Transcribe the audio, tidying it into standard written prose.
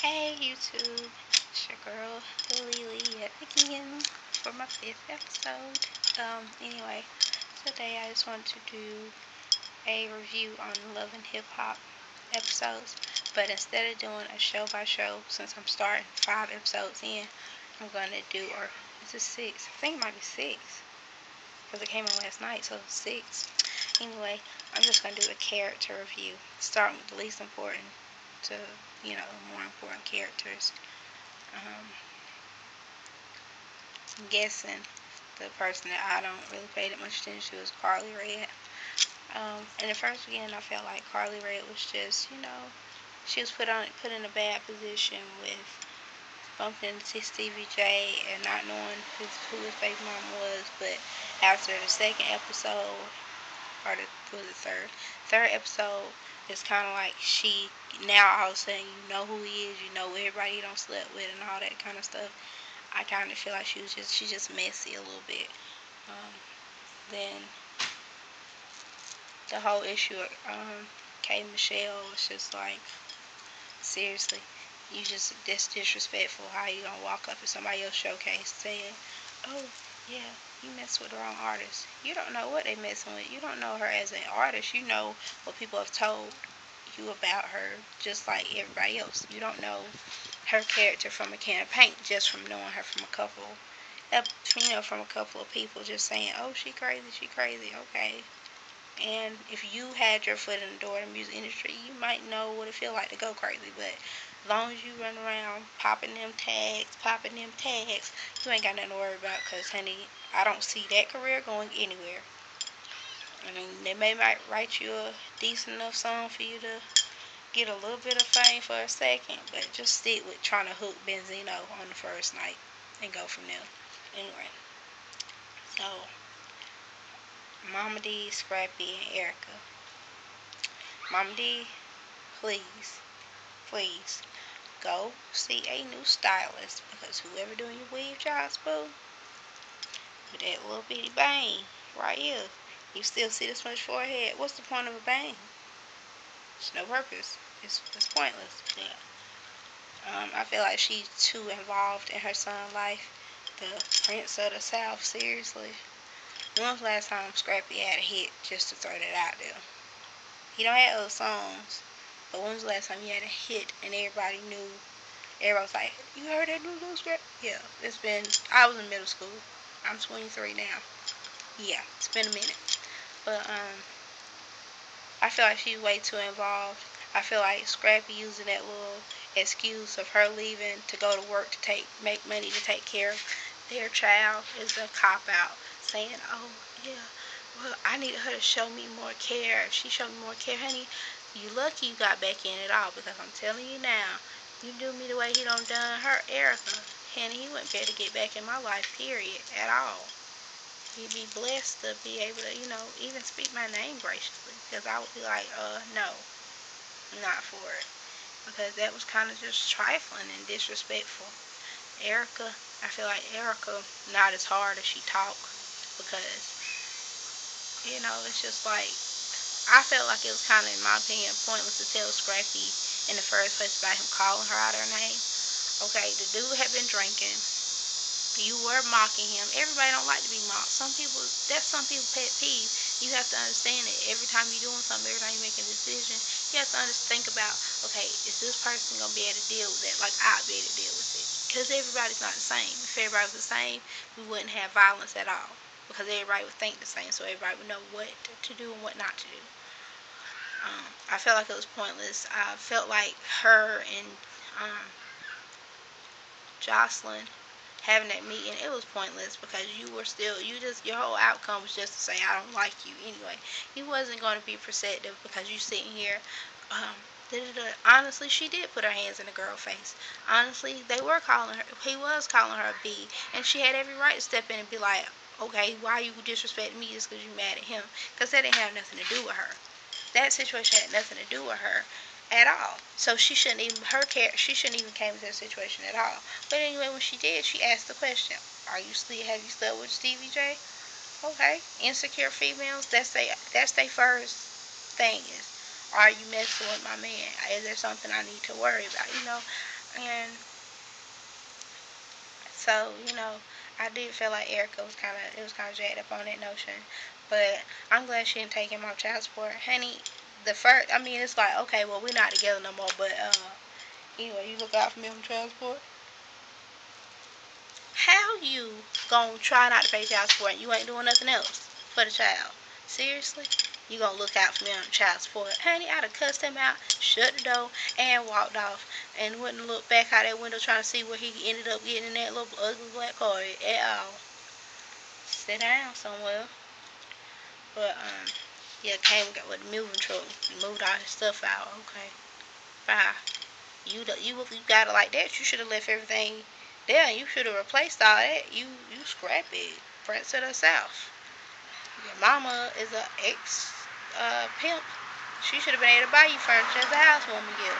Hey YouTube, it's your girl Lily yet again for my 5th episode. Anyway, today I just wanted to do a review on Love and Hip Hop episodes, but instead of doing a show by show, since I'm starting 5 episodes in, I'm gonna do, or is it 6? I think it might be 6, because it came on last night, so it's 6. Anyway, I'm just gonna do a character review, starting with the least important to, more important characters. I'm guessing the person that I don't really pay that much attention to is Carly Red. In the first beginning, I felt like Carly Red was just, she was put in a bad position with bumping into Stevie J and not knowing who his baby mama was. But after the second episode, or was it third episode, it's kind of like she, now all of a sudden you know who he is, you know everybody you don't slept with and all that kind of stuff. I kind of feel like she's just messy a little bit. Then the whole issue of K. Michelle was just like, seriously, that's disrespectful. How you gonna walk up to somebody else's showcase saying, oh yeah, you messed with the wrong artist. You don't know what they messing with. You don't know her as an artist. You know what people have told you about her, just like everybody else. You don't know her character from a can of paint just from knowing her from a couple of people just saying, oh, she crazy, okay. And if you had your foot in the door of the music industry, you might know what it feel like to go crazy. But as long as you run around popping them tags, you ain't got nothing to worry about. Because, honey, I don't see that career going anywhere. I mean, they might write you a decent enough song for you to get a little bit of fame for a second, but just stick with trying to hook Benzino on the first night and go from there. Anyway, so Mama D, Scrappy, and Erica. Mama D, please go see a new stylist, because whoever doing your weave jobs, boo, with that little bitty bang right here, you still see this much forehead. What's the point of a bang? It's no purpose. It's pointless. Yeah. I feel like she's too involved in her son's life. The Prince of the South, seriously. When was the last time Scrappy had a hit, just to throw that out there? He don't have other songs, but when was the last time he had a hit and everybody knew? Everybody was like, you heard that new little Scrappy? Yeah, I was in middle school. I'm 23 now. Yeah, it's been a minute. But, I feel like she's way too involved. I feel like Scrappy using that little excuse of her leaving to go to work to make money to take care of their child is a cop out. Saying, oh yeah, well, I needed her to show me more care. If she showed me more care, honey, you lucky you got back in it all, because I'm telling you now, you do me the way he done her, Erica, honey, he wouldn't be able to get back in my life, period, at all. He'd be blessed to be able to, even speak my name graciously. Because I would be like, no, not for it. Because that was kind of just trifling and disrespectful. Erica, I feel like Erica not as hard as she talk. Because, it's just like, I felt like it was kind of, in my opinion, pointless to tell Scrappy in the first place about him calling her out her name. Okay, the dude had been drinking. You were mocking him. Everybody don't like to be mocked. That's some people's pet peeve. You have to understand that every time you're doing something, every time you're making a decision, you have to think about, okay, is this person going to be able to deal with that like I'll be able to deal with it? Because everybody's not the same. If everybody was the same, we wouldn't have violence at all. Because everybody would think the same, so everybody would know what to do and what not to do. I felt like it was pointless. I felt like her and Jocelyn having that meeting, it was pointless, because your whole outcome was just to say, I don't like you anyway. You wasn't going to be perceptive, because you sitting here, honestly, she did put her hands in the girl's face. Honestly, he was calling her a B, and she had every right to step in and be like, okay, why you disrespecting me just because you mad at him? Because that didn't have nothing to do with her. That situation had nothing to do with her at all. So she shouldn't even came into the situation at all. But anyway, when she did, she asked the question, have you slept with Stevie J? Okay. Insecure females, that's they first thing is, are you messing with my man? Is there something I need to worry about? And so, I did feel like Erica was kind of jacked up on that notion. But I'm glad she didn't take him off child support. Honey, I mean, it's like, okay, well, we're not together no more, but, anyway, you look out for me on child support. How you gonna try not to pay child support and you ain't doing nothing else for the child? Seriously? You gonna look out for me on child support? Honey, I'd have cussed him out, shut the door, and walked off. And wouldn't look back out that window trying to see where he ended up getting in that little ugly black car at all. Sit down somewhere. But, yeah, came with the moving truck. Moved all his stuff out. Okay. Bye. You got it like that. You should have left everything there. You should have replaced all that. You scrappy. Prince of the South. Your mama is a ex pimp. She should have been able to buy you furniture as a housewarming gift.